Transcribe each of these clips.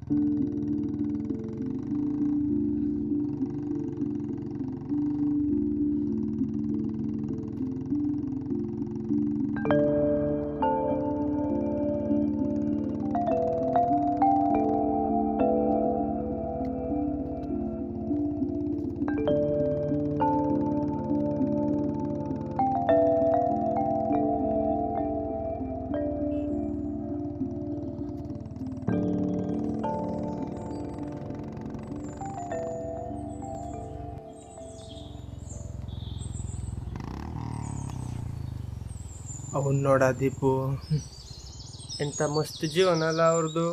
ಅವನ್ ನೋಡ ದೀಪು, ಎಂಥ ಮಸ್ತ್ ಜೀವನ ಅಲ್ಲ ಅವ್ರದ್ದು.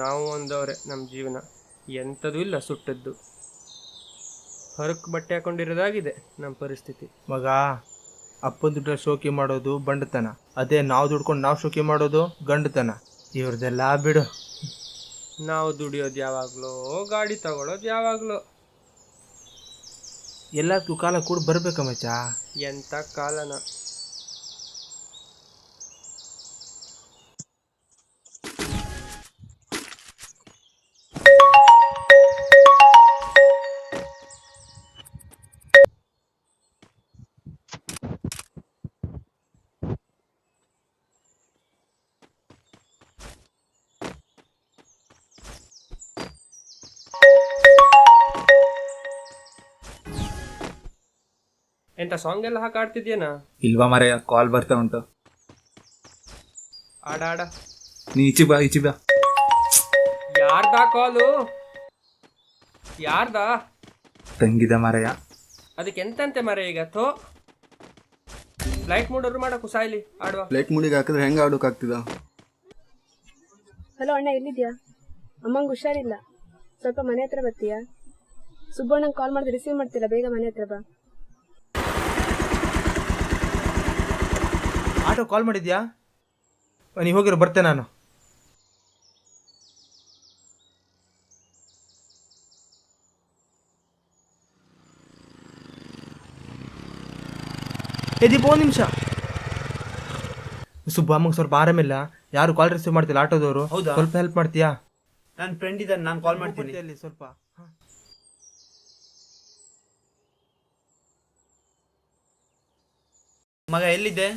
ನಾವು ಒಂದವ್ರೆ, ನಮ್ಮ ಜೀವನ ಎಂಥದ್ದು ಇಲ್ಲ, ಸುಟ್ಟದ್ದು. ಹೊರಕ್ಕೆ ಬಟ್ಟೆ ಹಾಕೊಂಡಿರೋದಾಗಿದೆ ನಮ್ಮ ಪರಿಸ್ಥಿತಿ. ಮಗ ಅಪ್ಪನ ದುಡ್ಡ ಶೋಕಿ ಮಾಡೋದು ಬಂಡತನ, ಅದೇ ನಾವು ದುಡ್ಕೊಂಡು ನಾವು ಶೋಕಿ ಮಾಡೋದು ಗಂಡತನ. ಇವ್ರದೆಲ್ಲ ಬಿಡು. ನಾವು ದುಡಿಯೋದು ಯಾವಾಗಲೋ, ಗಾಡಿ ತಗೊಳ್ಳೋದು ಯಾವಾಗಲೋ. ಎಲ್ಲದಕ್ಕೂ ಕಾಲ ಕೂಡ ಬರ್ಬೇಕ ಮಚ್ಚ. ಎಂಥ ಕಾಲನ. ಎಂಥ ಸಾಂಗ್ ಎಲ್ಲ ಹಾಕಿ ಆಡ್ತಿದ್ಯೇನಾ? ಇಲ್ವಾ ಮರೆಯ, ಕಾಲ್ ಬರ್ತಾ ಉಂಟು. ಆಡ ಆಡ. ನೀ ಈಚಿ ಬಾ, ಈಚಿ ಬಾ. ಯಾರ್ದಾ ಕಾಲು? ಯಾರ್ದಾ? ತಂಗಿದ ಮರೆಯ. ಅದಕ್ಕೆ ಎಂತಂತೆ ಮರೆ ಈಗ? ಥೋ, ಫ್ಲೈಟ್ ಮೂಡೋರು ಮಾಡಕ್ಕೂ ಸಾಯ್ಲಿ ಆಡುವ. ಲೈಟ್ ಮುಡಿಗೆ ಹಾಕಿದ್ರೆ ಹೆಂಗೆ ಆಡೋಕ್ಕಾಗ್ತದ? ಹಲೋ ಅಣ್ಣ, ಎಲ್ಲಿದ್ಯಾ? ಅಮ್ಮಂಗೆ ಹುಷಾರಿಲ್ಲ, ಸ್ವಲ್ಪ ಮನೆ ಹತ್ರ ಬರ್ತೀಯಾ? ಸುಬ್ಬಣ್ಣಂಗೆ ಕಾಲ್ ಮಾಡಿದ್ರೆ ರಿಸೀವ್ ಮಾಡ್ತಿಲ್ಲ, ಬೇಗ ಮನೆ ಹತ್ರ ಬಾ. ಆಟೋ ಕಾಲ್ ಮಾಡಿದ್ಯಾ? ನೀವು ಹೋಗಿರೋ, ಬರ್ತೆ ನಾನು. ದೀಪ ಒಂದು ನಿಮಿಷ. ಸುಬ್ಬ, ಅಮ್ಮಂಗೆ ಸ್ವಲ್ಪ ಆರಾಮಿಲ್ಲ, ಯಾರು ಕಾಲ್ ರಿಸೀವ್ ಮಾಡ್ತಿಲ್ಲ ಆಟೋದವರು. ಹೌದಾ? ಸ್ವಲ್ಪ ಹೆಲ್ಪ್ ಮಾಡ್ತೀಯಾ? ನನ್ನ ಫ್ರೆಂಡ್ ಇದ್ದಾನೆ, ನಾನು ಕಾಲ್ ಮಾಡ್ತೀನಿ. ಅಲ್ಲಿ ಸ್ವಲ್ಪ ಮಗ ಎಲ್ಲಿದ್ದೆ?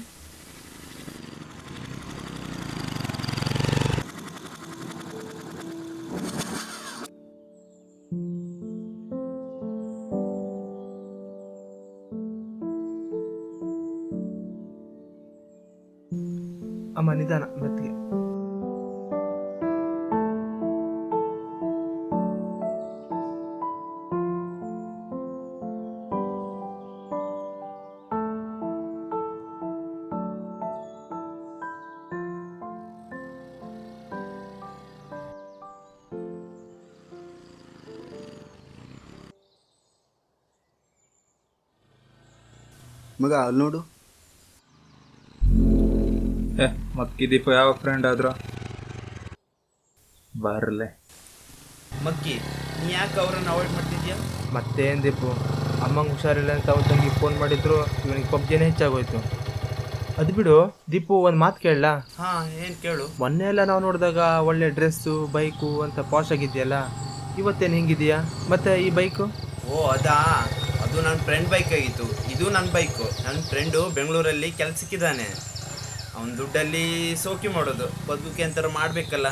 ಅಮ್ಮ ನಿಧಾನ, ಮೆತ್ತಿಗೆ. ಮಗ ಅಲ್ಲಿ ನೋಡು. ಮಕ್ಕಿ ದೀಪ ಯಾವ ಫ್ರೆಂಡ್ ಆದ್ರು ಬರಲೆ. ಮಕ್ಕಿ, ನೀ ಯಾಕೆ ಅವ್ರನ್ನ ಅವಾಯ್ಡ್ ಮಾಡ್ತಿದ್ಯಾ? ಮತ್ತೇನು ದೀಪು, ಅಮ್ಮಂಗೆ ಹುಷಾರಿಲ್ಲ ಅಂತ ಅವ್ರ ತಂಗಿ ಫೋನ್ ಮಾಡಿದ್ರು, ಇವನಿಗೆ ಪಬ್ಜಿನೇ ಹೆಚ್ಚಾಗೋಯ್ತು. ಅದು ಬಿಡು ದೀಪು, ಒಂದು ಮಾತು ಕೇಳಲ್ಲ? ಹಾ, ಏನು ಕೇಳು. ಮೊನ್ನೆ ಎಲ್ಲ ನಾವು ನೋಡಿದಾಗ ಒಳ್ಳೆ ಡ್ರೆಸ್ಸು ಬೈಕು ಅಂತ ಪಾಶ್ ಆಗಿದೆಯಲ್ಲ, ಇವತ್ತೇನು ಹಿಂಗಿದೆಯಾ? ಮತ್ತೆ ಈ ಬೈಕು? ಓ ಅದಾ, ಅದು ನನ್ನ ಫ್ರೆಂಡ್ ಬೈಕ್ ಆಗಿತ್ತು. ಇದು ನನ್ನ ಬೈಕು. ನನ್ನ ಫ್ರೆಂಡು ಬೆಂಗಳೂರಲ್ಲಿ ಕೆಲಸಕ್ಕಿದ್ದಾನೆ. ಅವನ ದುಡ್ಡಲ್ಲಿ ಸೋಕಿ ಮಾಡೋದು, ಬದುಕಿ ಅಂತಾರ ಮಾಡಬೇಕಲ್ಲ.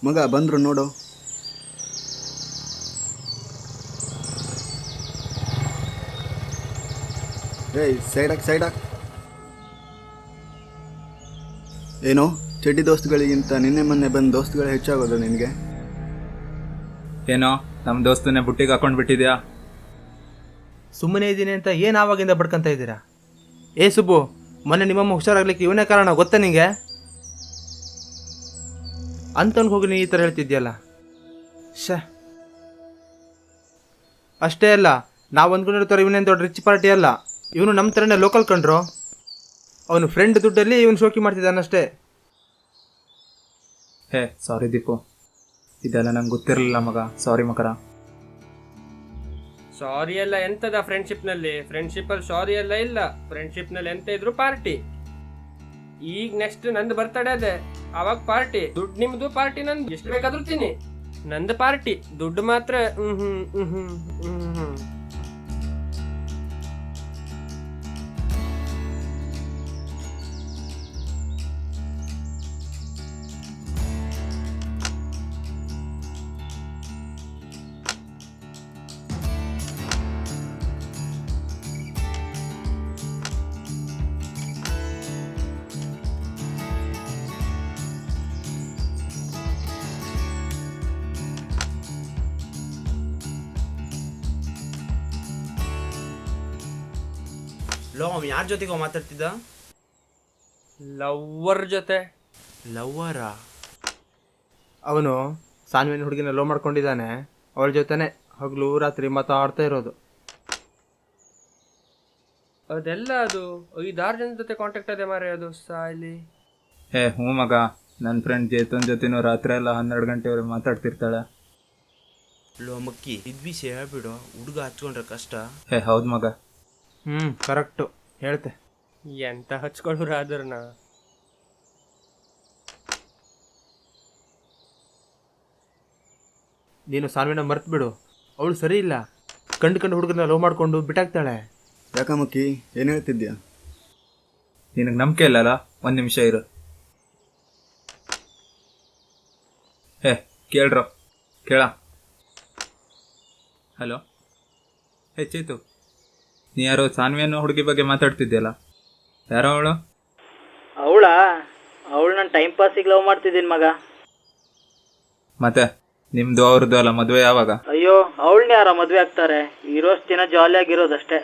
ಮಗ ಬಂದರು ನೋಡು. ಏಯ್ ಸೈಡಾಕ್. ಏನೋ ಚಡ್ಡಿ ದೋಸ್ತುಗಳಿಗಿಂತ ನಿನ್ನೆ ಮೊನ್ನೆ ಬಂದ ದೋಸ್ತುಗಳು ಹೆಚ್ಚಾಗೋದು ನಿನಗೆ? ಏನೋ ನಮ್ಮ ದೋಸ್ತನೇ ಬುಟ್ಟಿಗೆ ಹಾಕೊಂಡು ಬಿಟ್ಟಿದ್ಯಾ? ಸುಮ್ಮನೆ ಇದ್ದೀನಿ ಅಂತ ಏನು ಆವಾಗಿಂದ ಬಡ್ಕೊಂತ ಇದ್ದೀರಾ? ಸುಬ್ಬು, ಮೊನ್ನೆ ನಿಮ್ಮಮ್ಮ ಹುಷಾರಾಗ್ಲಿಕ್ಕೆ ಇವನೇ ಕಾರಣ ಗೊತ್ತಾ ನಿಂಗೆ? ಅಂತನ್ಗೆ ಹೋಗಿ ನೀ ಈ ಥರ ಹೇಳ್ತಿದ್ಯಲ್ಲ. ಅಷ್ಟೇ ಅಲ್ಲ, ನಾವು ಅಂದ್ಕೊಂಡಿರ್ತಾರೆ ಇವನೇನು ದೊಡ್ಡ ರಿಚ್ ಪಾರ್ಟಿ ಅಲ್ಲ, ಇವನು ನಮ್ಮ ಥರನೇ ಲೋಕಲ್ ಕಂಡ್ರು. ಅವನು ಫ್ರೆಂಡ್ ದುಡ್ಡಲ್ಲಿ ಇವನು ಶೋಕಿ ಮಾಡ್ತಿದ್ದಾನಷ್ಟೇ. ಸಾರಿ ದೀಪು, ಇದೆಲ್ಲ ನಂಗೆ ಗೊತ್ತಿರಲಿಲ್ಲ ಮಗ, ಸಾರಿ ಮಕರ. ಸಾರಿ ಎಲ್ಲ ಎಂತದ ಫ್ರೆಂಡ್ಶಿಪ್ನಲ್ಲಿ? ಫ್ರೆಂಡ್ಶಿಪ್ಪಲ್ಲಿ ಸಾರಿ ಎಲ್ಲ ಇಲ್ಲ. ಫ್ರೆಂಡ್ಶಿಪ್ನಲ್ಲಿ ಎಂತ ಇದ್ರು ಪಾರ್ಟಿ. ಈಗ ನೆಕ್ಸ್ಟ್ ನಂದು ಬರ್ತಡೇ ಅದೇ, ಅವಾಗ ಪಾರ್ಟಿ. ದುಡ್ಡು ನಿಮ್ದು, ಪಾರ್ಟಿ ನಂದು. ಎಷ್ಟು ಬೇಕಾದ್ರೂ ತಿನ್ನಿ, ನಂದು ಪಾರ್ಟಿ. ದುಡ್ಡು ಮಾತ್ರ ಲೋ ಅವ್ ಯಾರ ಜೊತೆಗೋ ಮಾತಾಡ್ತಿದ್ದ? ಲವ್ವರ್ ಜೊತೆ. ಲವ್ವರಾ? ಅವನು ಸಾನ್ವಿನ ಹುಡುಗಿನ ಲವ್ ಮಾಡ್ಕೊಂಡಿದ್ದಾನೆ. ಅವಳ ಜೊತೆನೆ ಹಗಲು ರಾತ್ರಿ ಮಾತಾಡ್ತಾ ಇರೋದು. ಅದೆಲ್ಲ ಅದು 5-6 ಜನ ಜೊತೆ ಕಾಂಟ್ಯಾಕ್ಟ್ ಅದೇ ಮಾರೇ. ಅದು ಸಾಯ್ಲಿ. ಹ್ಞೂ ಮಗ, ನನ್ನ ಫ್ರೆಂಡ್ ಚೇತನ್ ಜೊತೆನೂ ರಾತ್ರಿ ಎಲ್ಲ 12 ಗಂಟೆವರೆಗೆ ಮಾತಾಡ್ತಿರ್ತಾಳೆ. ಲೋ ಮಕ್ಕಿ, ಇದ್ ವಿಷಯ ಹೇಳ್ಬಿಡು, ಹುಡುಗ ಹಚ್ಕೊಂಡ್ರೆ ಕಷ್ಟ. ಹೌದು ಮಗ. ಕರೆಕ್ಟು ಹೇಳ್ತೆ. ಎಂತ ಹಚ್ಕೊಳ್ಳೋರು ಆದ್ರನ. ನೀನು ಸಾನ್ವಿನ ಮರ್ತು ಬಿಡು. ಅವಳು ಸರಿ ಇಲ್ಲ. ಕಂಡು ಹುಡುಗನ ಲವ್ ಮಾಡ್ಕೊಂಡು ಬಿಟ್ಟಾಕ್ತಾಳೆ. ಯಾಕಮ್ಮಕ್ಕಿ, ಏನು ಹೇಳ್ತಿದ್ಯಾ? ನಿನಗೆ ನಂಬಿಕೆ ಇಲ್ಲಲ್ಲ? 1 ನಿಮಿಷ ಇರು. ಕೇಳ್ರೋ, ಕೇಳ. ಹಲೋ, ಚೇತು, ನೀ ಯಾರೋ ಸಾನ್ವಿ ಅನ್ನೋ ಹುಡುಗಿ ಬಗ್ಗೆ ಮಾತಾಡ್ತಿದ್ಯಲ್ಲ, ಯಾರೋ ಅವಳು? ಅವಳು ನಾನು ಟೈಮ್ ಪಾಸಿಗೆ ಲವ್ ಮಾಡ್ತಿದ್ದೀನಿ ಮಗ. ಮತ್ತೆ ನಿಮ್ದು ಅವ್ರದ್ದು ಅಲ್ಲ ಮದುವೆ ಯಾವಾಗ? ಅಯ್ಯೋ, ಅವಳನ್ನ ಯಾರ ಮದುವೆ ಆಗ್ತಾರೆ? ಇರೋಷ್ಟು ದಿನ ಜಾಲಿಯಾಗಿರೋದಷ್ಟೇ.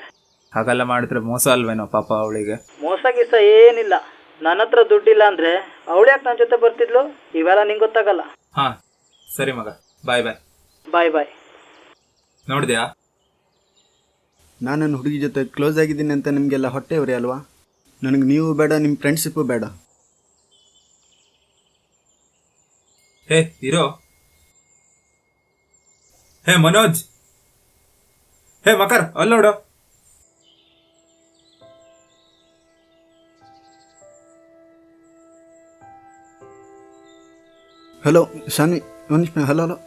ಹಾಗೆಲ್ಲ ಮಾಡಿದ್ರೆ ಮೋಸ ಅಲ್ವೇನೋ ಪಾಪ ಅವಳಿಗೆ? ಮೋಸ ಗೀಸ ಏನಿಲ್ಲ. ನನ್ನ ಹತ್ರ ದುಡ್ಡಿಲ್ಲ ಅಂದ್ರೆ ಅವಳು ಯಾಕೆ ನನ್ನ ಜೊತೆ ಬರ್ತಿದ್ಲು? ಇವೆಲ್ಲ ನಿಂಗೆ ಗೊತ್ತಾಗಲ್ಲ. ಹಾಂ ಸರಿ ಮಗ, ಬಾಯ್ ಬಾಯ್. ಬಾಯ್ ಬಾಯ್. ನೋಡಿದ್ಯಾ, ನಾನು ನನ್ನ ಹುಡುಗಿ ಜೊತೆ ಕ್ಲೋಸ್ ಆಗಿದ್ದೀನಿ ಅಂತ ನಿಮಗೆಲ್ಲ ಹೊಟ್ಟೆ ಉರಿ ಅಲ್ವಾ? ನನಗೆ ನೀವು ಬೇಡ, ನಿಮ್ಮ ಫ್ರೆಂಡ್ಶಿಪ್ಪು ಬೇಡ. ಇರೋ. ಮನೋಜ್, ಮಕರ್ ಅಲ್ಲ ನೋಡು. ಹಲೋ ಶಾನ್ವಿ, ಒಂದು ನಿಮಿಷ. Hello hello.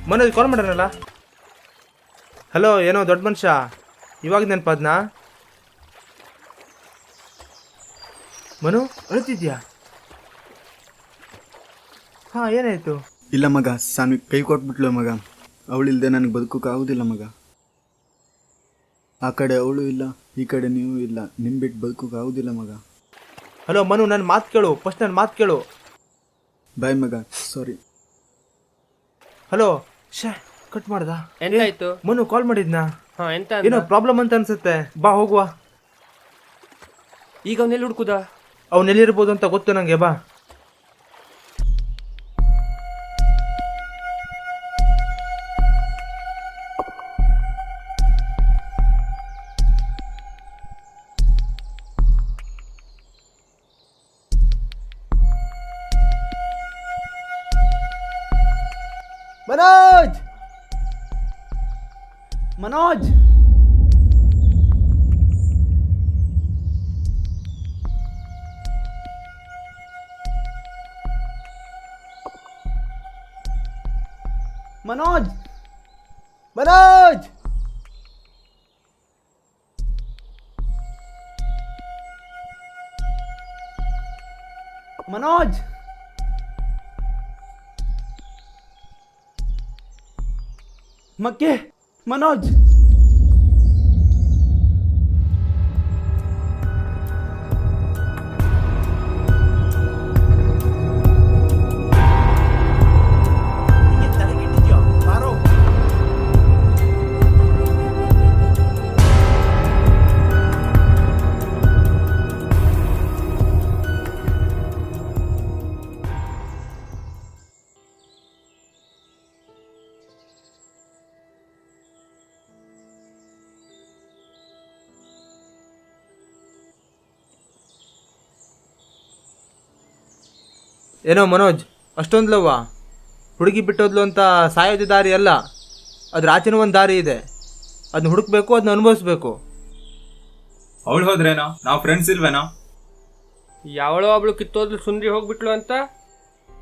ಮನೋಜ್ ಕಾಲ್ ಮಾಡೋಣಲ್ಲ. ಹಲೋ, ಏನೋ ದೊಡ್ಡ ಮನುಷ್ಯ, ಇವಾಗ ನೆನಪಾದ್ನಾ? ಮನು, ಅಳ್ತಿದ್ಯಾ? ಹಾಂ, ಏನಾಯಿತು? ಇಲ್ಲ ಮಗ, ಸಾನ್ವಿ ಕೈ ಕೊಟ್ಬಿಟ್ಲು ಮಗ. ಅವಳಿಲ್ಲದೆ ನನಗೆ ಬದುಕೋಕ್ಕಾಗೋದಿಲ್ಲ ಮಗ. ಆ ಕಡೆ ಅವಳು ಇಲ್ಲ, ಈ ಕಡೆ ನೀವು ಇಲ್ಲ. ನಿಮ್ಮ ಬಿಟ್ಟು ಬದುಕೋಕ್ಕಾಗೋದಿಲ್ಲ ಮಗ. ಹಲೋ ಮನು, ನನ್ನ ಮಾತು ಕೇಳು. ಫಸ್ಟ್ ನನ್ನ ಮಾತು ಕೇಳು. ಬಾಯ್ ಮಗ, ಸಾರಿ. ಹಲೋ, ಕಟ್ ಮಾಡ್ದ. ಎಂತಾಯ್ತು? ಮನು ಕಾಲ್ ಮಾಡಿದ್ನಾ? ಹಾ, ಎಂತ ಏನೋ ಪ್ರಾಬ್ಲಮ್ ಅಂತ ಅನ್ಸುತ್ತೆ. ಬಾ ಹೋಗುವ. ಈಗ ಅವನೆಲ್ಲಿ ಹುಡುಕುದ? ಅವನೆಲ್ಲಿರ್ಬೋದು ಅಂತ ಗೊತ್ತು ನಂಗೆ. ಬಾ. ಮನೋಜ್, ಮನೋಜ್. ಮನೋಜ್ ಮನೋಜ್ ಮನೋಜ್ ಮಕ್ಕೆ ಮನೋಜ್ ಹಿಂಗೆ ತಲೆಗೆಟ್ಟಿದ್ಯೋ ಬಾರೋ. ಏನೋ ಮನೋಜ್ ಅಷ್ಟೊಂದು ಲವ್ವ ಹುಡುಗಿ ಬಿಟ್ಟೋದ್ಲು ಅಂತ ಸಾಯೋದು ದಾರಿ ಅಲ್ಲ, ಅದ್ರ ಆಚೆನೂ ಒಂದು ದಾರಿ ಇದೆ, ಅದನ್ನ ಹುಡುಕ್ಬೇಕು, ಅದನ್ನ ಅನುಭವಿಸ್ಬೇಕು. ಅವಳು ಹೋದ್ರೇನೋ, ನಾವು ಫ್ರೆಂಡ್ಸ್ ಇಲ್ವೇನೋ? ಯಾವಳೋ ಅವಳು ಕಿತ್ತೋದ್ಲು ಸುಂದ್ರಿ ಹೋಗ್ಬಿಟ್ಲು ಅಂತ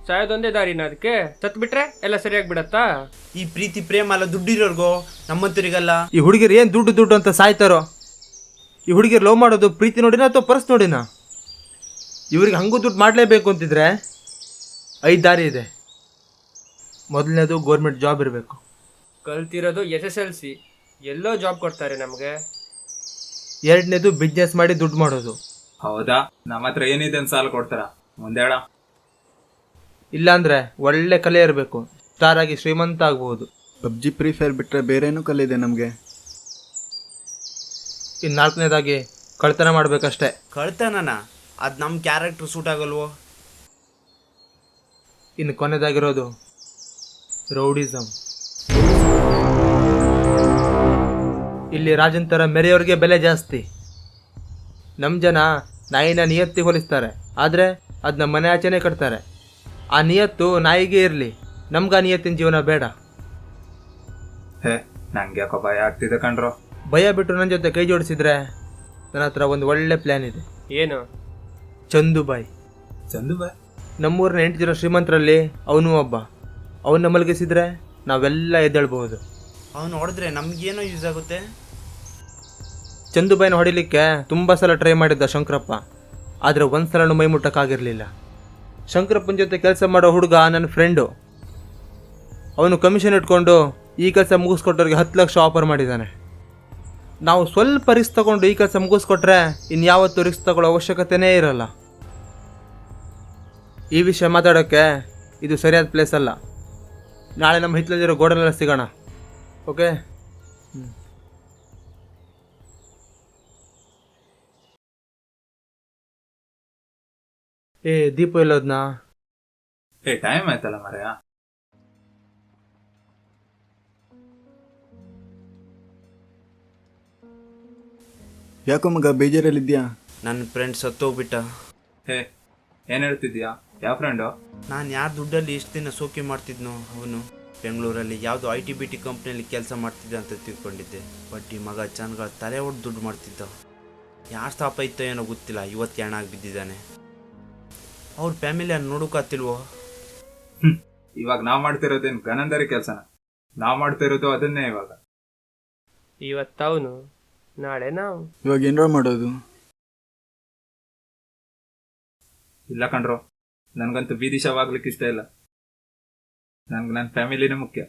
ಸಾಯೋದೊಂದೇ ದಾರಿನ ಅದಕ್ಕೆ? ಸತ್ ಬಿಟ್ರೆ ಎಲ್ಲ ಸರಿಯಾಗಿ ಬಿಡತ್ತಾ? ಈ ಪ್ರೀತಿ ಪ್ರೇಮ ಎಲ್ಲ ದುಡ್ಡಿರೋರ್ಗೋ, ನಮ್ಮಂತರಿಗಲ್ಲ. ಈ ಹುಡುಗಿರು ಏನು ದುಡ್ಡು ದುಡ್ಡು ಅಂತ ಸಾಯ್ತಾರೋ? ಈ ಹುಡುಗಿರು ಲವ್ ಮಾಡೋದು ಪ್ರೀತಿ ನೋಡಿನ ಅಥವಾ ಪರ್ಸ್ ನೋಡಿನ? ಇವ್ರಿಗೆ ಹಂಗೂ ದುಡ್ಡು ಮಾಡಲೇಬೇಕು ಅಂತಿದ್ರೆ 5 ದಾರಿ ಇದೆ. ಮೊದಲನೇದು ಗೌರ್ಮೆಂಟ್ ಜಾಬ್ ಇರಬೇಕು. ಕಲ್ತಿರೋದು SSLC, ಎಲ್ಲೋ ಜಾಬ್ ಕೊಡ್ತಾರೆ ನಮಗೆ. ಎರಡನೇದು ಬಿಸ್ನೆಸ್ ಮಾಡಿ ದುಡ್ಡು ಮಾಡೋದು. ಹೌದಾ? ನಮ್ಮ ಹತ್ರ ಏನಿದೆ ಅಂತ ಸಾಲ ಕೊಡ್ತಾರ? ಮುಂದೆ ಹೇಳ. ಇಲ್ಲಾಂದ್ರೆ ಒಳ್ಳೆ ಕಲೆ ಇರಬೇಕು, ಸ್ಟಾರ್ ಆಗಿ ಶ್ರೀಮಂತ ಆಗ್ಬಹುದು. ಪಬ್ಜಿ ಫ್ರೀ ಫೈರ್ ಬಿಟ್ಟರೆ ಬೇರೇನೂ ಕಲಿದೆ ನಮಗೆ. ಇನ್ನು 4ನೇದಾಗಿ ಕಳ್ತನ ಮಾಡ್ಬೇಕಷ್ಟೇ. ಕಳ್ತನನ ಅದು ನಮ್ಮ ಕ್ಯಾರೆಕ್ಟರ್ ಸೂಟ್ ಆಗಲ್ವೋ? ಇನ್ನು ಕೊನೆದಾಗಿರೋದು ರೌಡಿಸಮ್. ಇಲ್ಲಿ ರಾಜನ್ ಥರ ಮೆರೆಯೋರಿಗೆ ಬೆಲೆ ಜಾಸ್ತಿ. ನಮ್ಮ ಜನ ನಾಯಿನ ನಿಯತ್ತಿಗೆ ಹೋಲಿಸ್ತಾರೆ, ಆದರೆ ಅದನ್ನ ಮನೆ ಆಚೆನೇ ಕಟ್ತಾರೆ. ಆ ನಿಯತ್ತು ನಾಯಿಗೆ ಇರಲಿ, ನಮ್ಗೆ ಆ ನಿಯತ್ತಿನ ಜೀವನ ಬೇಡ. ಹೇ, ನಂಗೆ ಯಾಕೋ ಭಯ ಆಗ್ತಿದೆ ಕಣ್ರೋ. ಭಯ ಬಿಟ್ಟು ನನ್ನ ಜೊತೆ ಕೈ ಜೋಡಿಸಿದ್ರೆ ನನ್ನ ಹತ್ರ ಒಂದು ಒಳ್ಳೆ ಪ್ಲ್ಯಾನ್ ಇದೆ. ಏನು? ಚಂದುಬಾಯಿ. ಚಂದು ಬಾಯ್? ನಮ್ಮೂರಿನ 8 ಜನ ಶ್ರೀಮಂತರಲ್ಲಿ ಅವನು ಒಬ್ಬ. ಅವನ್ನ ಮಲಗಿಸಿದ್ರೆ ನಾವೆಲ್ಲ ಎದ್ದೇಳ್ಬಹುದು. ಅವನು ಹೊಡೆದ್ರೆ ನಮಗೇನೋ ಯೂಸ್ ಆಗುತ್ತೆ? ಚಂದುಬಾಯಿನ ಹೊಡಿಲಿಕ್ಕೆ ತುಂಬ ಸಲ ಟ್ರೈ ಮಾಡಿದ್ದ ಶಂಕರಪ್ಪ, ಆದರೆ ಒಂದು ಸಲನೂ ಮೈ ಮುಟ್ಟಕ್ಕಾಗಿರಲಿಲ್ಲ. ಶಂಕರಪ್ಪನ ಜೊತೆ ಕೆಲಸ ಮಾಡೋ ಹುಡುಗ ನನ್ನ ಫ್ರೆಂಡು. ಅವನು ಕಮಿಷನ್ ಇಟ್ಕೊಂಡು ಈ ಕೆಲಸ ಮುಗಿಸ್ಕೊಟ್ಟವ್ರಿಗೆ 10 ಲಕ್ಷ ಆಫರ್ ಮಾಡಿದ್ದಾನೆ. ನಾವು ಸ್ವಲ್ಪ ರಿಸ್ಕ್ ತಗೊಂಡು ಈ ಕೆಲಸ ಮುಗಿಸ್ಕೊಟ್ರೆ ಇನ್ಯಾವತ್ತೂ ರಿಸ್ಕ್ ತಗೊಳ್ಳೋ ಅವಶ್ಯಕತೆನೇ ಇರಲ್ಲ. ಈ ವಿಷಯ ಮಾತಾಡೋಕ್ಕೆ ಇದು ಸರಿಯಾದ ಪ್ಲೇಸ್ ಅಲ್ಲ. ನಾಳೆ ನಮ್ಮ ಹಿತ್ತಲಲ್ಲಿರೋ ಗೋಡನೆಲ್ಲ ಸಿಗೋಣ, ಓಕೆ? ಏ ದೀಪು ಎಲ್ಲೋದ್ನಾ? ಏ, ಟೈಮ್ ಆಯ್ತಲ್ಲ ಮರೆಯ. ಯಾಕೋ ಮಗ ಬೇಜಾರಲ್ಲಿದ್ಯಾ? ನನ್ನ ಫ್ರೆಂಡ್ ಸತ್ತೋಗ್ಬಿಟ್ಟ. ಹೇ, ಏನ್ ಹೇಳ್ತಿದ್ಯಾ? ಯಾವ ಫ್ರೆಂಡು? ನಾನು ಯಾರ ದುಡ್ಡಲ್ಲಿ ಎಷ್ಟು ದಿನ ಸೋಕಿ ಮಾಡ್ತಿದ್ನೋ ಅವನು ಬೆಂಗಳೂರಲ್ಲಿ ಯಾವುದೋ IT-BT ಕಂಪ್ನಿಯಲ್ಲಿ ಕೆಲಸ ಮಾಡ್ತಿದ್ದ ಅಂತ ತಿಳ್ಕೊಂಡಿದ್ದೆ. ಬಟ್ ಈ ಮಗ ಜನಗಳ ತಲೆ ಹೊಡೆದು ದುಡ್ಡು ಮಾಡ್ತಿದ್ದ. ಯಾರು ಸ್ಥಾಪ ಇತ್ತೋ ಏನೋ ಗೊತ್ತಿಲ್ಲ, ಇವತ್ತು ಹೆಣಾಗಿ ಬಿದ್ದಿದ್ದಾನೆ. ಅವ್ರ ಫ್ಯಾಮಿಲಿಯನ್ನು ನೋಡೋಕಾತಿಲ್ವೋ? ಇವಾಗ ನಾವ್ ಮಾಡ್ತಿರೋದೇನು ಗನಂದರಿ ಕೆಲ್ಸನ? ನಾವ್ ಮಾಡ್ತಿರೋದು ಅದನ್ನೇ ಇವಾಗ. ಇವತ್ತವನು, ನಾಳೆ ನಾವು. ಇವಾಗ ಏನಾರ ಮಾಡೋದು? ಇಲ್ಲ ಕಣ್ರೋ, ನನ್ಗಂತೂ ಬೀದಿ ಶವಾಗ್ಲಿಕ್ಕೆ ಇಷ್ಟ ಇಲ್ಲ. ನನ್ಗೆ ನನ್ನ ಫ್ಯಾಮಿಲಿನೇ ಮುಖ್ಯ.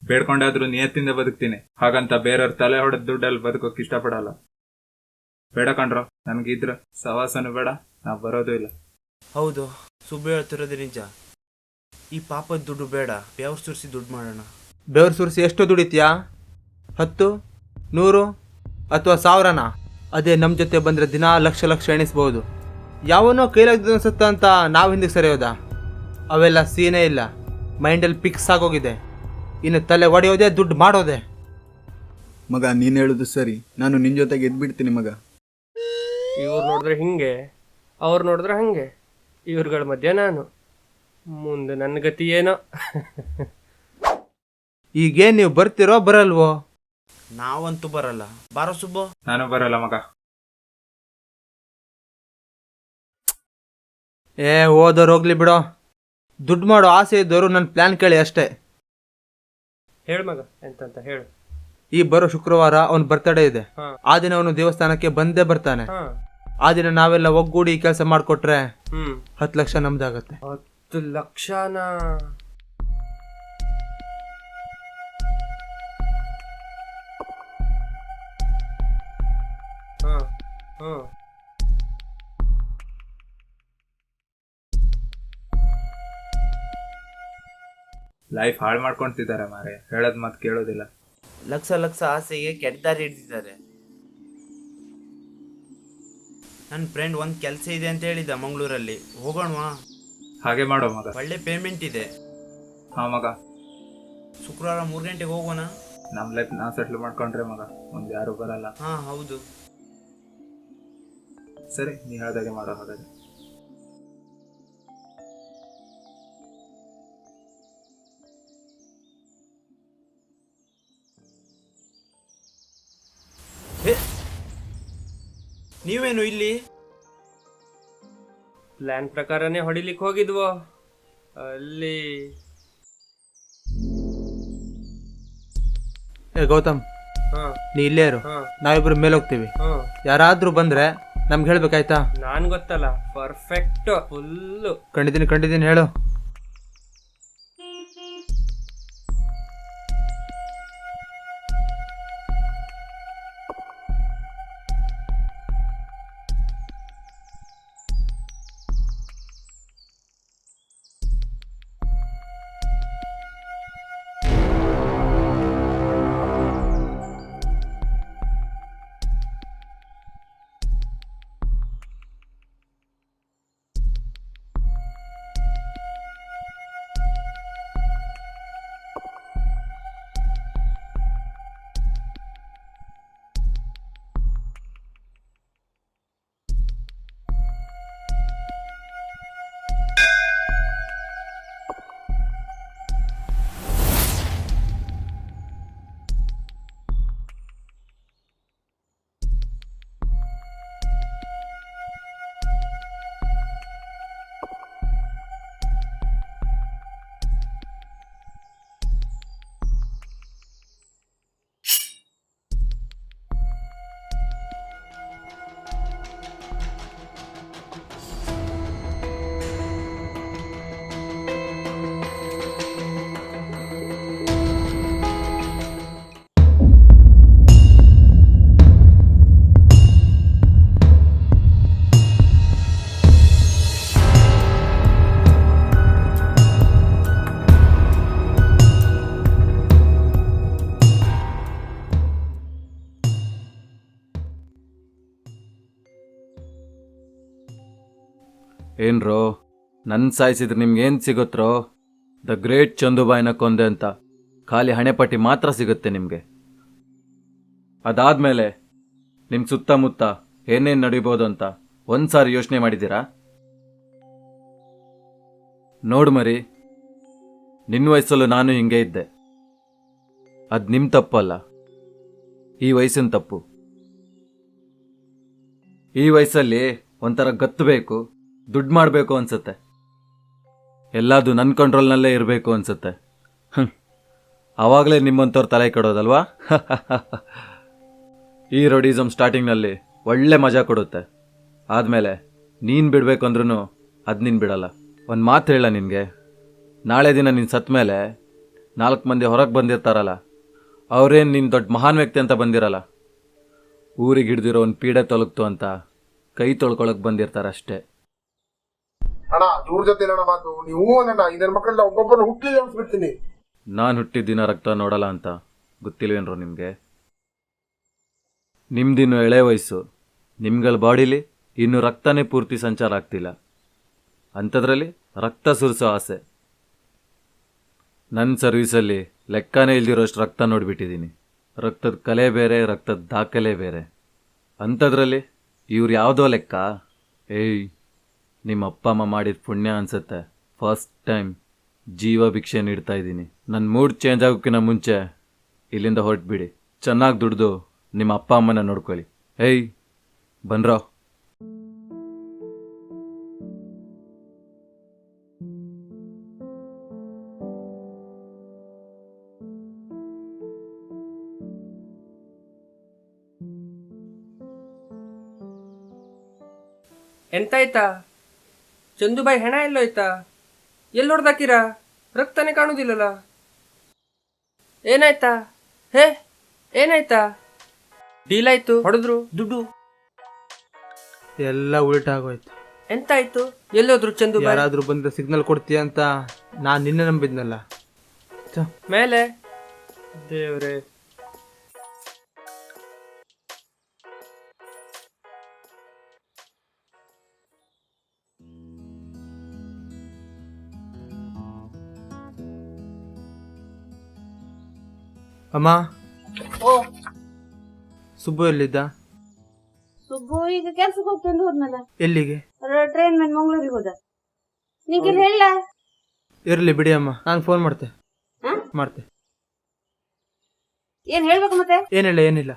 ಬೇಡ್ಕೊಂಡಾದ್ರೂ ನಿಯತ್ತಿಂದ ಬದುಕ್ತೀನಿ, ಹಾಗಂತ ಬೇರೆಯವ್ರ ತಲೆ ಹೊಡೆದ್ ದುಡ್ಡಲ್ಲಿ ಬದುಕೋಕ್ ಇಷ್ಟಪಡಲ್ಲ. ಬೇಡ ಕಣ್ರೋ, ನನ್ಗಿದ್ರ ಸವಾಸನೂ ಬೇಡ, ನಾ ಬರೋದು ಇಲ್ಲ. ಹೌದು, ಸುಬ್ಬು ಹೇಳ್ತಿರೋದು ನಿಜ. ಈ ಪಾಪದ ದುಡ್ಡು ಬೇಡ, ಬೆವ್ರು ಸುರಿಸಿ ದುಡ್ಡು ಮಾಡೋಣ. ಬೆವರು ಸುರಿಸಿ ಎಷ್ಟು ದುಡಿತೀಯಾ? 10, 100 ಅಥವಾ 1000ನಾ? ಅದೇ ನಮ್ಮ ಜೊತೆ ಬಂದರೆ ದಿನ ಲಕ್ಷ ಲಕ್ಷ ಎಣಿಸ್ಬೋದು. ಯಾವನೋ ಕೈಲಾಗ್ದು ಅನ್ಸುತ್ತ ಅಂತ ನಾವು ಹಿಂದಕ್ಕೆ ಸರಿಯೋದಾ? ಅವೆಲ್ಲ ಸೀನೇ ಇಲ್ಲ, ಮೈಂಡಲ್ಲಿ ಫಿಕ್ಸ್ ಆಗೋಗಿದೆ. ಇನ್ನು ತಲೆ ಒಡೆಯೋದೇ, ದುಡ್ಡು ಮಾಡೋದೆ. ಮಗ ನೀನು ಹೇಳೋದು ಸರಿ, ನಾನು ನಿನ್ನ ಜೊತೆಗೆ ಎದ್ಬಿಡ್ತೀನಿ ಮಗ. ಇವ್ರು ನೋಡಿದ್ರೆ ಹಿಂಗೆ, ಅವ್ರು ನೋಡಿದ್ರೆ ಹಂಗೆ, ಇವ್ರುಗಳ ಮಧ್ಯೆ ನಾನು. ಮುಂದೆ ನನ್ನ ಗತಿ ಏನೋ. ಈಗೇನು ನೀವು ಬರ್ತಿರೋ ಬರಲ್ವೋ? ನಾವಂತೂ ಬರಲ್ಲ. ಬಾರೋ ಸುಬ್ಬು. ನಾನು ಬರಲ್ಲ ಮಗ. ಓದೋರು ಹೋಗ್ಲಿ ಬಿಡೋ. ದುಡ್ಡು ಮಾಡೋ ಆಸೆ ಇದ್ದವರು ನನ್ನ ಪ್ಲ್ಯಾನ್ ಕೇಳಿ ಅಷ್ಟೇ. ಹೇಳು ಮಗ ಎಂತಂತ ಹೇಳು. ಈ ಬರೋ ಶುಕ್ರವಾರ ಅವನ ಬರ್ತಡೇ ಇದೆ. ಹಾ. ಆ ದಿನ ಅವನು ದೇವಸ್ಥಾನಕ್ಕೆ ಬಂದೇ ಬರ್ತಾನೆ. ಹಾ. ಆ ದಿನ ನಾವೆಲ್ಲ ಒಗ್ಗೂಡಿ ಕೆಲಸ ಮಾಡಿಕೊಟ್ರೆ ಹ್ಮ್ 10 ಲಕ್ಷ ನಮ್ದಾಗತ್ತೆ. 10 ಲಕ್ಷನಾ? ಹಾ. ಹಾ. ಲೈಫ್ ಹಾಳು ಮಾಡ್ಕೊಂತಿದ್ದಾರೆ ಮಾರೆ, ಹೇಳೋದ್ ಮಾತು ಕೇಳೋದಿಲ್ಲ. ಲಕ್ಷ ಲಕ್ಷ ಆಸೆಗೆ ಕೆಟ್ಟದಾರಿ ಹಿಡ್ದಿದ್ದಾರೆ. ನನ್ನ ಫ್ರೆಂಡ್ ಒಂದು ಕೆಲಸ ಇದೆ ಅಂತ ಹೇಳಿದ ಮಂಗಳೂರಲ್ಲಿ, ಹೋಗೋಣವಾ? ಹಾಗೆ ಮಾಡೋ ಮಗ. ಒಳ್ಳೆ ಪೇಮೆಂಟ್ ಇದೆ. ಹಾ ಮಗ, ಶುಕ್ರವಾರ 3 ಗಂಟೆಗೆ ಹೋಗೋಣ. ನಮ್ ಲೈಫ್ ನಾವು ಸೆಟ್ಲ್ ಮಾಡ್ಕೊಂಡ್ರೆ ಮಗ ಮುಂದೆ ಯಾರು ಬರಲ್ಲ. ಹಾಂ ಹೌದು. ಸರಿ, ನೀ ಹೇಳ್ದಾಗೆ ಮಾಡೋ ಹಾಗಾದ್ರೆ. ನೀವೇನು ಇಲ್ಲಿ? ಪ್ಲಾನ್ ಪ್ರಕಾರನೇ ಹೊಡಿಲಿಕ್ಕೆ ಹೋಗಿದ್ವೋ ಅಲ್ಲಿ. ಏ ಗೌತಮ್, ಹಾ. ನೀ ಇಲ್ಲೇ ಇರು, ಹಾ. ನಾವಿಬ್ರು ಮೇಲೆ ಹೋಗ್ತೀವಿ. ಹಾ. ಯಾರಾದ್ರೂ ಬಂದ್ರೆ ನಮ್ಗೆ ಹೇಳ್ಬೇಕಾಯ್ತಾ? ನಾನ್ ಗೊತ್ತಲ್ಲ, ಪರ್ಫೆಕ್ಟ್ ಫುಲ್ಲು. ಕಂಡಿದ್ದೀನಿ ಹೇಳು. ಏನ್ರೋ ನನ್ನ ಸಾಯಿಸಿದ್ರೆ ನಿಮ್ಗೇನು ಸಿಗುತ್ತೋ? ದ ಗ್ರೇಟ್ ಚಂದುಬಾಯಿನ ಕೊಂದೆ ಅಂತ ಖಾಲಿ ಹಣೆಪಟ್ಟಿ ಮಾತ್ರ ಸಿಗುತ್ತೆ ನಿಮಗೆ. ಅದಾದಮೇಲೆ ನಿಮ್ಮ ಸುತ್ತಮುತ್ತ ಏನೇನು ನಡೀಬೋದು ಅಂತ ಒಂದು ಸಾರಿ ಯೋಚನೆ ಮಾಡಿದ್ದೀರಾ? ನೋಡು ಮರಿ, ನಿನ್ನ ವಯಸ್ಸಲ್ಲೂ ನಾನು ಹಿಂಗೆ ಇದ್ದೆ. ಅದು ನಿಮ್ಮ ತಪ್ಪಲ್ಲ, ಈ ವಯಸ್ಸಿನ ತಪ್ಪು. ಈ ವಯಸ್ಸಲ್ಲಿ ಒಂಥರ ಗತ್ತು ಬೇಕು, ದುಡ್ಡು ಮಾಡಬೇಕು ಅನ್ಸುತ್ತೆ, ಎಲ್ಲದು ನನ್ನ ಕಂಟ್ರೋಲ್ನಲ್ಲೇ ಇರಬೇಕು ಅನ್ಸುತ್ತೆ. ಆವಾಗಲೇ ನಿಮ್ಮಂಥವ್ರು ತಲೆ ಕೆಡೋದಲ್ವಾ? ಈ ರೌಡಿಸಮ್ ಸ್ಟಾರ್ಟಿಂಗ್ನಲ್ಲಿ ಒಳ್ಳೆ ಮಜಾ ಕೊಡುತ್ತೆ, ಆದಮೇಲೆ ನೀನು ಬಿಡಬೇಕು ಅಂದ್ರೂ ಅದು ನೀನು ಬಿಡಲ್ಲ. ಒಂದು ಮಾತು ಹೇಳ ನಿನಗೆ, ನಾಳೆ ದಿನ ನೀನು ಸತ್ತ ಮೇಲೆ 4 ಮಂದಿ ಹೊರಗೆ ಬಂದಿರ್ತಾರಲ್ಲ, ಅವರೇನು ನೀನು ದೊಡ್ಡ ಮಹಾನ್ ವ್ಯಕ್ತಿ ಅಂತ ಬಂದಿರಲ್ಲ, ಊರಿಗೆ ಹಿಡ್ದಿರೋ ಒಂದು ಪೀಡೆ ತೊಲಗ್ತು ಅಂತ ಕೈ ತೊಳ್ಕೊಳಕ್ಕೆ ಬಂದಿರ್ತಾರಷ್ಟೇ. ಅಣ್ಣ ಇವ್ರ ಜೊತೆ ಏನಣ್ಣ ಮಾತು? ನೀವು ಅಣ್ಣ ಈ ನನ್ನ ಮಕ್ಕಳನ್ನ ಒಬ್ಬೊಬ್ಬರು ಹುಟ್ಟಿದೆ ಅನ್ಸ್ಬಿಡ್ತೀನಿ. ನಾನು ಹುಟ್ಟಿದ ದಿನ ರಕ್ತ ನೋಡಲ್ಲ ಅಂತ ಗೊತ್ತಿಲ್ವೇನ್ರೋ ನಿಮಗೆ? ನಿಮ್ದಿನ್ನು ಎಳೆ ವಯಸ್ಸು, ನಿಮ್ಗಳ ಬಾಡಿಲಿ ಇನ್ನು ರಕ್ತನೇ ಪೂರ್ತಿ ಸಂಚಾರ ಆಗ್ತಿಲ್ಲ, ಅಂಥದ್ರಲ್ಲಿ ರಕ್ತ ಸುರಿಸೋ ಆಸೆ. ನನ್ನ ಸರ್ವೀಸಲ್ಲಿ ಲೆಕ್ಕನೇ ಇಲ್ದಿರೋಷ್ಟು ರಕ್ತ ನೋಡಿಬಿಟ್ಟಿದ್ದೀನಿ. ರಕ್ತದ ಕಲೆ ಬೇರೆ, ರಕ್ತದ ದಾಖಲೆ ಬೇರೆ, ಅಂಥದ್ರಲ್ಲಿ ಇವ್ರು ಯಾವುದೋ ಲೆಕ್ಕ. ಏಯ್, ನಿಮ್ಮ ಅಪ್ಪ ಅಮ್ಮ ಮಾಡಿದ ಪುಣ್ಯ ಅನ್ಸುತ್ತೆ, ಫಸ್ಟ್ ಟೈಮ್ ಜೀವ ಭಿಕ್ಷೆ ನೀಡ್ತಾ ಇದ್ದೀನಿ. ನನ್ನ ಮೂಡ್ ಚೇಂಜ್ ಆಗೋಕ್ಕಿಂತ ಮುಂಚೆ ಇಲ್ಲಿಂದ ಹೊರಟ್ಬಿಡಿ. ಚೆನ್ನಾಗಿ ದುಡ್ದು ನಿಮ್ಮ ಅಪ್ಪ ಅಮ್ಮನ ನೋಡ್ಕೊಳ್ಳಿ. ಏಯ್ ಬನ್ರೋ. ಎಂತಾಯ್ತಾ? ಚಂದುಬಾಯಿ ಹೆಣ ಎಲ್ಲೋಯ್ತಾ? ಎಲ್ಲಿ ಹೊಡೆದಾಕಿರಾ? ರಕ್ತನೇ ಕಾಣುದಿಲ್ಲಲ್ಲ. ಏನಾಯ್ತಾ? ಹೇ ಏನಾಯ್ತಾ? ಡೀಲ್ ಆಯ್ತು, ಹೊಡೆದ್ರು, ದುಡ್ಡು ಎಲ್ಲ ಉಲ್ಟಾ ಆಗೋಯ್ತು. ಎಂತಾಯ್ತು? ಎಲ್ಲೋದ್ರು ಚಂದುಬಾಯಿ? ಯಾರಾದ್ರೂ ಬಂದ್ರೆ ಸಿಗ್ನಲ್ ಕೊಡ್ತೀಯ ಅಂತ ನಾನು ನಿನ್ನೆ ನಂಬಿದ್ನಲ್ಲ. ಛ, ಮೇಲೆ ದೇವ್ರೆ. ಅಮ್ಮ, ಓ ಸುಬ್ಬು ಎಲ್ಲಿದ್ದ? ಸುಬ್ಬು ಈಗ ಕೆಲ್ಸಕ್ಕೆ ಹೋಗ್ತಂದು ಹೋದ್ನಲ್ಲ. ಎಲ್ಲಿಗೆ? ಟ್ರೈನ್ ಮೇಲೆ ಮಂಗಳೂರಿಗೆ ಹೋದ. ನಿಂಗೆ ಹೇಳ. ಇರ್ಲಿ ಬಿಡಿ ಅಮ್ಮ, ನಾನು ಫೋನ್ ಮಾಡ್ತೆ. ಮಾಡ್ತೆ. ಏನ್ ಹೇಳ್ಬೇಕು ಮತ್ತೆ? ಏನಿಲ್ಲ.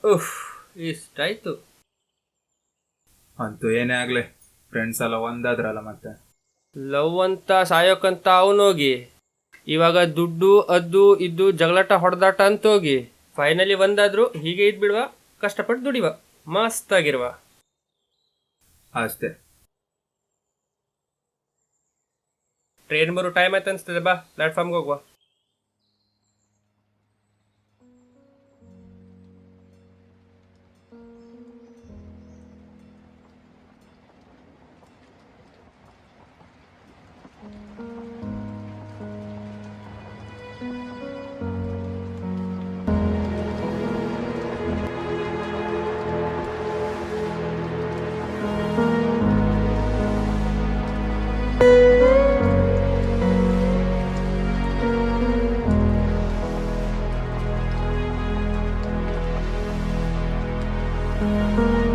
ಉಫ್, ಇಷ್ಟಾಯ್ತು. ಅಂತೂ ಏನೇ ಆಗ್ಲಿ, ಫ್ರೆಂಡ್ಸ್ ಎಲ್ಲ ಒಂದಾದ್ರಲ್ಲ ಮತ್ತೆ. ಲವ್ ಅಂತ ಸಾಯೋಕಂತ ಅವನೋಗಿ, ಇವಾಗ ದುಡ್ಡು ಅದ್ದು ಇದ್ದು ಜಗಳಾಟ ಹೊಡೆದಾಟ ಅಂತ ಹೋಗಿ ಫೈನಲಿ ಒಂದಾದ್ರು ಹೀಗೆ ಇದ್ಬಿಡುವ, ಕಷ್ಟಪಟ್ಟು ದುಡಿವ, ಮಸ್ತ್ ಆಗಿರುವ. ಅಷ್ಟೇ. ಟ್ರೈನ್ ಬರೋ ಟೈಮ್ ಆಯ್ತು ಅನ್ಸ್ತದೆ, ಬಾ ಪ್ಲಾಟ್ಫಾರ್ಮ್ಗೆ ಹೋಗುವ. Thank you.